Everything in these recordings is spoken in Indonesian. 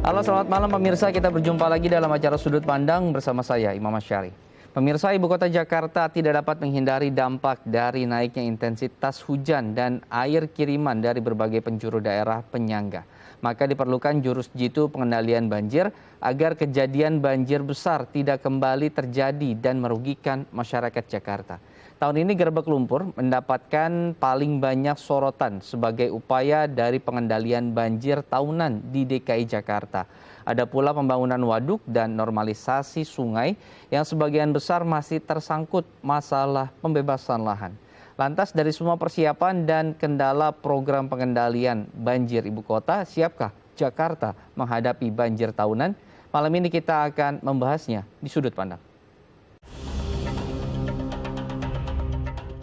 Halo, selamat malam pemirsa. Kita berjumpa lagi dalam acara Sudut Pandang bersama saya, Imam Asyari. Pemirsa, ibu kota Jakarta tidak dapat menghindari dampak dari naiknya intensitas hujan dan air kiriman dari berbagai penjuru daerah penyangga. Maka diperlukan jurus jitu pengendalian banjir agar kejadian banjir besar tidak kembali terjadi dan merugikan masyarakat Jakarta. Tahun ini Gerbek Lumpur mendapatkan paling banyak sorotan sebagai upaya dari pengendalian banjir tahunan di DKI Jakarta. Ada pula pembangunan waduk dan normalisasi sungai yang sebagian besar masih tersangkut masalah pembebasan lahan. Lantas dari semua persiapan dan kendala program pengendalian banjir ibu kota, siapkah Jakarta menghadapi banjir tahunan? Malam ini kita akan membahasnya di Sudut Pandang.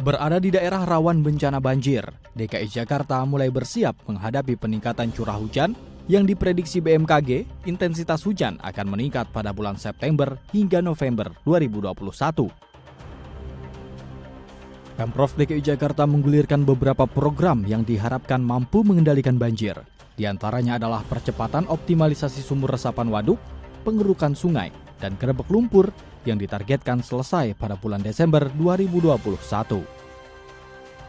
Berada di daerah rawan bencana banjir, DKI Jakarta mulai bersiap menghadapi peningkatan curah hujan yang diprediksi BMKG, intensitas hujan akan meningkat pada bulan September hingga November 2021. Pemprov DKI Jakarta menggulirkan beberapa program yang diharapkan mampu mengendalikan banjir. Di antaranya adalah percepatan optimalisasi sumur resapan waduk, pengerukan sungai, dan gerbek lumpur yang ditargetkan selesai pada bulan Desember 2021.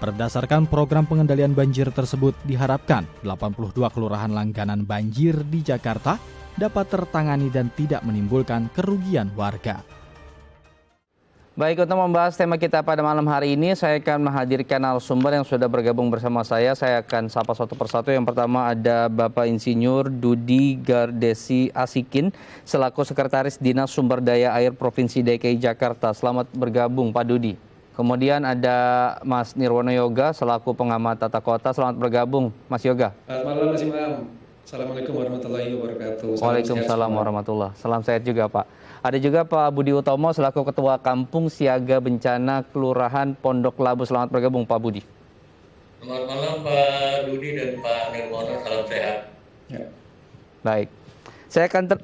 Berdasarkan program pengendalian banjir tersebut, diharapkan 82 kelurahan langganan banjir di Jakarta dapat tertangani dan tidak menimbulkan kerugian warga. Baik, untuk membahas tema kita pada malam hari ini, saya akan menghadirkan narasumber yang sudah bergabung bersama saya. Saya akan sapa satu persatu. Yang pertama ada Bapak Insinyur Dudi Gardesi Asikin, selaku Sekretaris Dinas Sumber Daya Air Provinsi DKI Jakarta. Selamat bergabung, Pak Dudi. Kemudian ada Mas Nirwono Yoga, selaku Pengamat Tata Kota. Selamat bergabung, Mas Yoga. Selamat malam, Mas Imam. Assalamualaikum warahmatullahi wabarakatuh. Waalaikumsalam warahmatullahi. Salam sehat juga, Pak. Ada juga Pak Budi Utomo selaku Ketua Kampung Siaga Bencana Kelurahan Pondok Labu. Selamat bergabung, Pak Budi. Selamat malam Pak Dudi dan Pak Nirwono, salam sehat. Ya. Baik, saya akan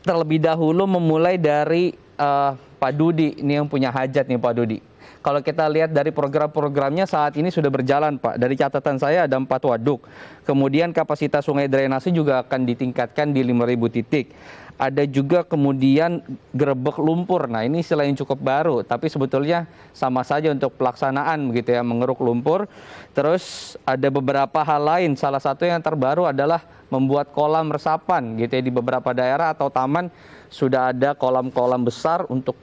terlebih dahulu memulai dari Pak Dudi. Ini yang punya hajat nih Pak Dudi. Kalau kita lihat dari program-programnya saat ini sudah berjalan, Pak. Dari catatan saya ada 4 waduk. Kemudian kapasitas sungai drainase juga akan ditingkatkan di 5.000 titik. Ada juga kemudian gerbek lumpur. Nah, ini istilah yang cukup baru, tapi sebetulnya sama saja untuk pelaksanaan begitu ya, mengeruk lumpur. Terus ada beberapa hal lain. Salah satu yang terbaru adalah membuat kolam resapan gitu ya, di beberapa daerah atau taman sudah ada kolam-kolam besar untuk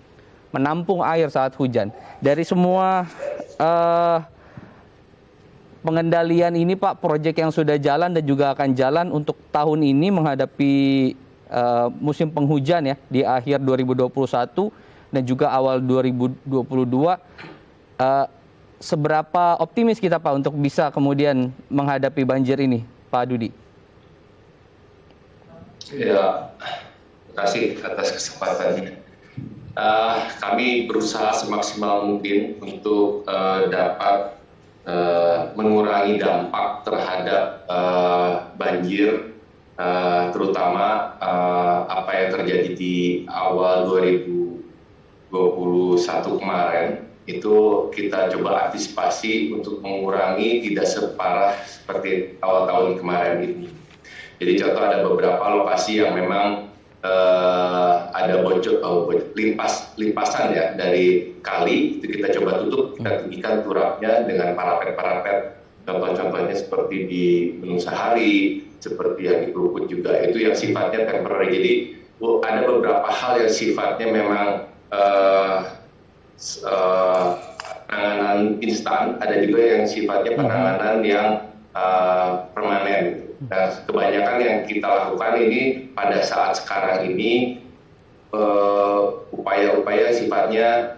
menampung air saat hujan. Dari semua pengendalian ini Pak, proyek yang sudah jalan dan juga akan jalan untuk tahun ini menghadapi musim penghujan ya di akhir 2021 dan juga awal 2022, seberapa optimis kita Pak untuk bisa kemudian menghadapi banjir ini, Pak Dudi? Ya, terima kasih atas kesempatannya. Kami berusaha semaksimal mungkin untuk dapat mengurangi dampak terhadap banjir, terutama apa yang terjadi di awal 2021 kemarin. Itu kita coba antisipasi untuk mengurangi tidak separah seperti awal tahun kemarin ini. Jadi contoh ada beberapa lokasi yang memang ada limpasan ya dari kali, itu kita coba tutup, kita tinggikan turapnya dengan parapet-parapet. Contoh-contohnya seperti di Gunung Sahari, seperti yang di Krukut juga, itu yang sifatnya temporary. Jadi ada beberapa hal yang sifatnya memang penanganan instan, ada juga yang sifatnya penanganan yang permanen. Nah, kebanyakan yang kita lakukan ini pada saat sekarang ini upaya-upaya sifatnya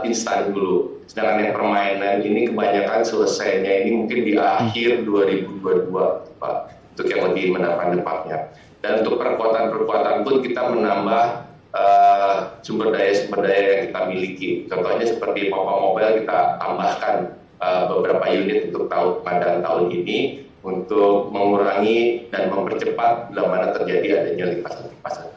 instan dulu. Sedangkan yang permainan ini kebanyakan selesainya ini mungkin di akhir 2022, Pak, untuk yang lebih mendapat-dapatnya. Dan untuk perkuatan-perkuatan pun kita menambah sumber daya yang kita miliki. Contohnya seperti pompa mobile kita tambahkan beberapa unit untuk tahun ini untuk mengurangi dan mempercepat bila mana terjadi adanya limpasan-limpasan.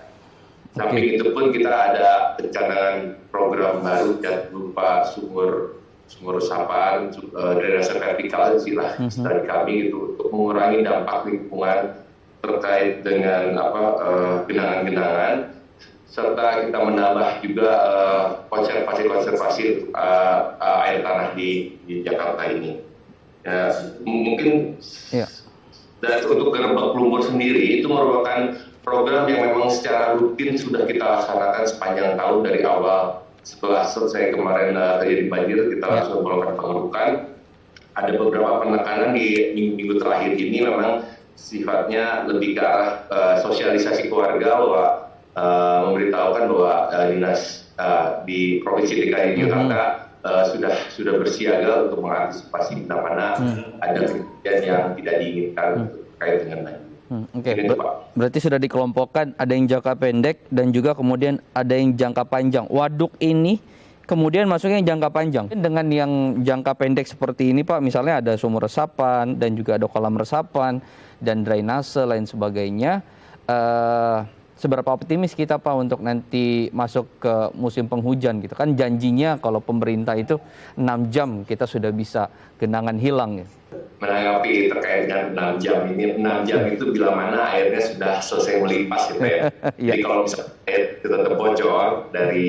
Samping itu pun kita ada pencanangan program baru dan berupa sumur resapan, drainase vertikal istilah dari kami itu untuk mengurangi dampak lingkungan terkait dengan genangan-genangan, serta kita menambah juga konservasi air tanah di Jakarta ini. Ya, mungkin dan untuk gerbek lumpur sendiri itu merupakan program yang memang secara rutin sudah kita laksanakan sepanjang tahun dari awal. Setelah selesai kemarin terjadi banjir, kita langsung melakukan pengerukan. Ada beberapa penekanan di minggu terakhir ini memang sifatnya lebih ke arah sosialisasi keluarga, bahwa memberitahukan bahwa dinas di Provinsi DKI Jakarta sudah bersiaga untuk mengantisipasi bila mana ada kejadian yang tidak diinginkan terkait dengan banjir. Oke. Berarti sudah dikelompokkan, ada yang jangka pendek dan juga kemudian ada yang jangka panjang. Waduk ini kemudian masuknya yang jangka panjang. Dengan yang jangka pendek seperti ini Pak, misalnya ada sumur resapan dan juga ada kolam resapan dan drainase lain sebagainya. Seberapa optimis kita Pak untuk nanti masuk ke musim penghujan gitu kan, janjinya kalau pemerintah itu 6 jam kita sudah bisa genangan hilang ya. Menanggapi terkait dengan 6 jam ini, 6 jam itu bila mana airnya sudah selesai melimpah gitu ya. Jadi kalau misalnya air itu tetap bocor dari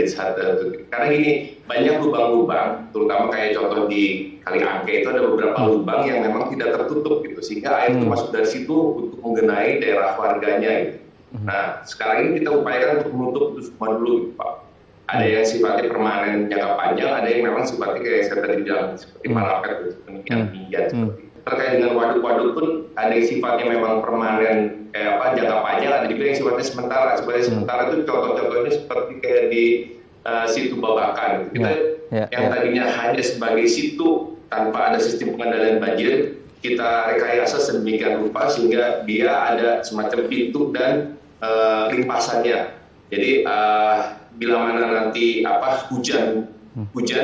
satu, karena gini, banyak lubang-lubang, terutama kayak contoh di Kaliangke itu ada beberapa lubang yang memang tidak tertutup gitu, sehingga air itu masuk dari situ untuk menggenai daerah warganya gitu. Nah, sekarang ini kita upayakan untuk menutup itu semua dulu gitu, Pak. Ada yang sifatnya permanen jangka panjang, ada yang memang sifatnya kayak saya tadi bilang, seperti parapet, demikian seperti itu. Terkait dengan waduk-waduk pun ada yang sifatnya memang permanen jangka panjang, ada juga yang sifatnya sementara. Sebenarnya sementara itu contoh-contohnya seperti kayak di situ Babakan. Kita yang tadinya hanya sebagai situ tanpa ada sistem pengendalian banjir, kita rekayasa sedemikian rupa sehingga dia ada semacam pintu dan limpasannya. Jadi bila mana nanti hujan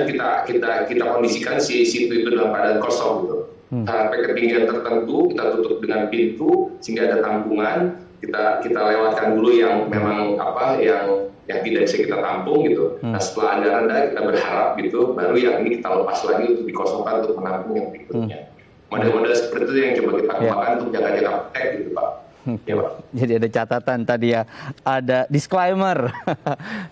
kita kondisikan si situ itu dalam keadaan kosong gitu. Sampai ketinggian tertentu kita tutup dengan pintu sehingga ada tampungan, kita lewatkan dulu yang memang yang tidak bisa kita tampung gitu. Nah, setelah ada rendah kita berharap gitu, baru yang ini kita lepas lagi untuk dikosongkan untuk menampung yang berikutnya. Model-model seperti itu yang coba kita kembangkan untuk jaga-jaga protek gitu Pak. Ya, Pak. Jadi ada catatan tadi ya, ada disclaimer,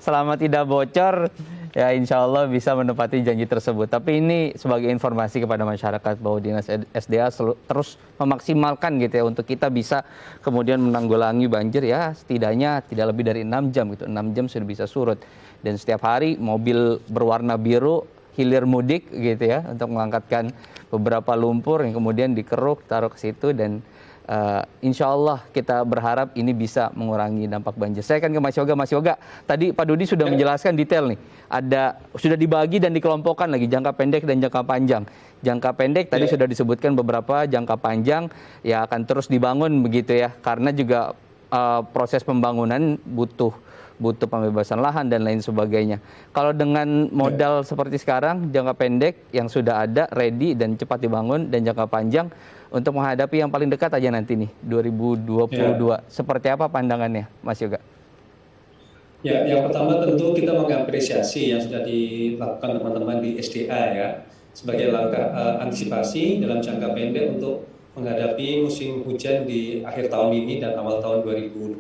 selama tidak bocor ya insya Allah bisa menepati janji tersebut. Tapi ini sebagai informasi kepada masyarakat bahwa Dinas SDA terus memaksimalkan gitu ya untuk kita bisa kemudian menanggulangi banjir ya setidaknya tidak lebih dari 6 jam gitu. 6 jam sudah bisa surut. Dan setiap hari mobil berwarna biru hilir mudik gitu ya untuk mengangkatkan beberapa lumpur yang kemudian dikeruk taruh ke situ dan insya Allah kita berharap ini bisa mengurangi dampak banjir. Saya akan ke Mas Yoga. Mas Yoga, tadi Pak Dudi sudah menjelaskan detail nih. Sudah dibagi dan dikelompokkan lagi jangka pendek dan jangka panjang. Jangka pendek tadi sudah disebutkan beberapa, jangka panjang ya akan terus dibangun begitu ya. Karena juga proses pembangunan butuh pembebasan lahan dan lain sebagainya. Kalau dengan modal seperti sekarang, jangka pendek yang sudah ada, ready dan cepat dibangun, dan jangka panjang untuk menghadapi yang paling dekat aja nanti nih, 2022. Seperti apa pandangannya, Mas Yoga? Ya, yang pertama tentu kita mengapresiasi yang sudah dilakukan teman-teman di SDA ya, sebagai langkah antisipasi dalam jangka pendek untuk menghadapi musim hujan di akhir tahun ini dan awal tahun 2022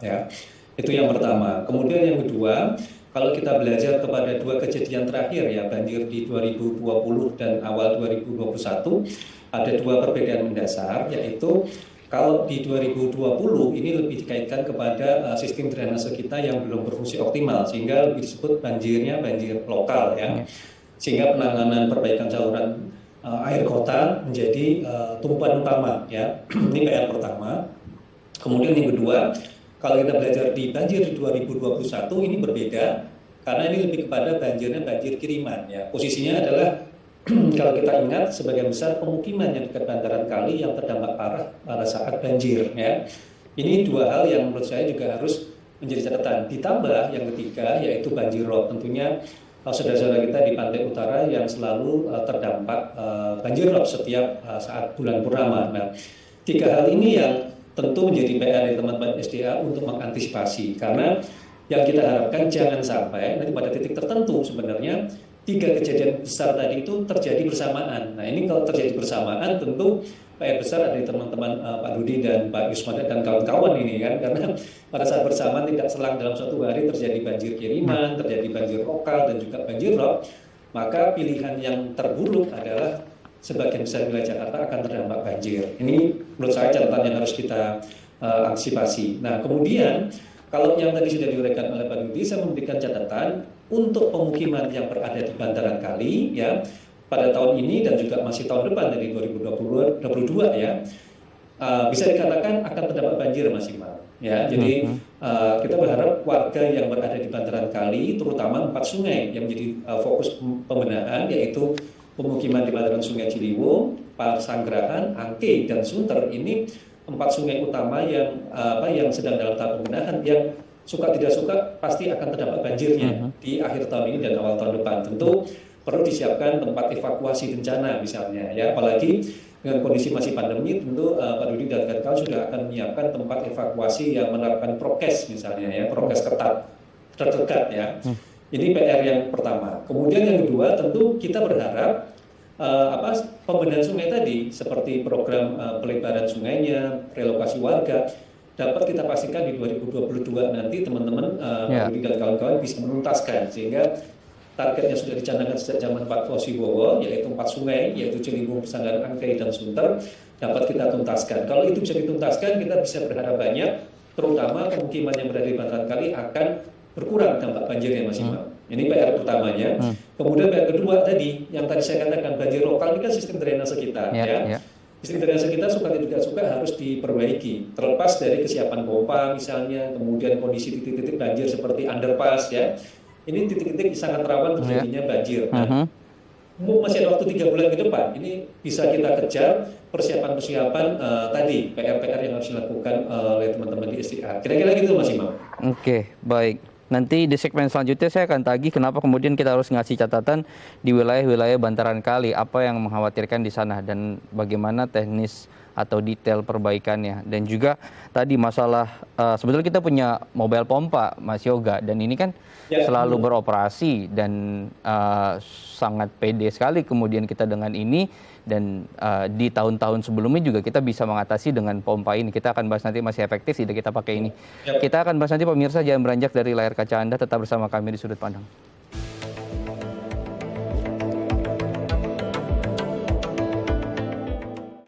ya. Itu yang pertama. Kemudian yang kedua, kalau kita belajar kepada dua kejadian terakhir ya, banjir di 2020 dan awal 2021, ada dua perbedaan mendasar, yaitu kalau di 2020 ini lebih dikaitkan kepada sistem drainase kita yang belum berfungsi optimal, sehingga lebih disebut banjirnya banjir lokal ya. Sehingga penanganan perbaikan saluran air kota menjadi tumpuan utama ya. Ini PR pertama. Kemudian yang kedua, kalau kita belajar di banjir di 2021 ini berbeda karena ini lebih kepada banjirnya banjir kiriman ya. Posisinya adalah kalau kita ingat sebagian besar pemukiman yang dekat bantaran kali yang terdampak parah pada saat banjir ya. Ini dua hal yang menurut saya juga harus menjadi catatan. Ditambah yang ketiga yaitu banjir rob. Tentunya saudara-saudara kita di pantai utara yang selalu terdampak banjir rob setiap saat bulan purnama. Nah, tiga hal ini yang tentu menjadi PR dari teman-teman SDA untuk mengantisipasi, karena yang kita harapkan jangan sampai nanti pada titik tertentu sebenarnya 3 kejadian besar tadi itu terjadi bersamaan. Nah ini kalau terjadi bersamaan tentu PR besar ada di teman-teman Pak Dudi dan Pak Yusman dan kawan-kawan ini kan, karena pada saat bersamaan tidak selang dalam suatu hari terjadi banjir kiriman, terjadi banjir lokal dan juga banjir rob, maka pilihan yang terburuk adalah sebagian besar wilayah Jakarta akan terdampak banjir. Ini menurut saya catatan yang harus kita antisipasi. Nah kemudian kalau yang tadi sudah diuraikan oleh Pak Dudi, saya memberikan catatan untuk pemukiman yang berada di bantaran kali ya pada tahun ini dan juga masih tahun depan dari 2022 ya bisa dikatakan akan terdapat banjir Mas Iqbal ya. Jadi kita berharap warga yang berada di bantaran kali terutama 4 sungai yang menjadi fokus pembenahan, yaitu pemukiman di bantaran Sungai Ciliwung, Pasanggerahan, Angke dan Sunter. Ini 4 sungai utama yang sedang dalam tahap pembenahan, yang suka tidak suka pasti akan terdapat banjirnya di akhir tahun ini dan awal tahun depan. Tentu perlu disiapkan tempat evakuasi bencana misalnya ya, apalagi dengan kondisi masih pandemi. Tentu Pak Dudi dan kawan-kawan sudah akan menyiapkan tempat evakuasi yang menerapkan prokes misalnya ya, prokes ketat terdekat ya. Ini PR yang pertama. Kemudian yang kedua tentu kita berharap pembenahan sungai tadi seperti program pelebaran sungainya, relokasi warga dapat kita pastikan di 2022 nanti teman-teman Dudi dan kawan-kawan bisa menuntaskan, sehingga targetnya sudah dicanangkan sejak zaman Pak Fosibowo, yaitu 4 sungai, yaitu Ciliwung, Pasanggerahan, Angke dan Sunter dapat kita tuntaskan. Kalau itu bisa dituntaskan, kita bisa berharap banyak, terutama pemukiman yang berada di bantaran kali akan berkurang dampak banjirnya Mas Imam. Ini PR pertamanya. Kemudian PR kedua tadi, yang tadi saya katakan banjir lokal ini kan sistem drainase kita ya. Sistem drainase kita suka tidak suka harus diperbaiki. Terlepas dari kesiapan pompa misalnya, kemudian kondisi titik-titik banjir seperti underpass ya. Ini titik-titik sangat rawan terjadinya banjir. Nah, masih ada waktu 3 bulan ke depan. Ini bisa kita kejar persiapan-persiapan tadi, PR-PR yang harus dilakukan oleh teman-teman di SDA. Kira-kira gitu Mas Imam. Oke, baik. Nanti di segmen selanjutnya saya akan tagih kenapa kemudian kita harus ngasih catatan di wilayah-wilayah bantaran kali, apa yang mengkhawatirkan di sana dan bagaimana teknis atau detail perbaikannya. Dan juga tadi masalah sebetulnya kita punya mobile pompa Mas Yoga, dan ini kan selalu beroperasi dan sangat pede sekali kemudian kita dengan ini, dan di tahun-tahun sebelumnya juga kita bisa mengatasi dengan pompa ini. Kita akan bahas nanti masih efektif tidak kita pakai ini. Kita akan bahas nanti pemirsa, jangan beranjak dari layar kaca Anda, tetap bersama kami di Sudut Pandang.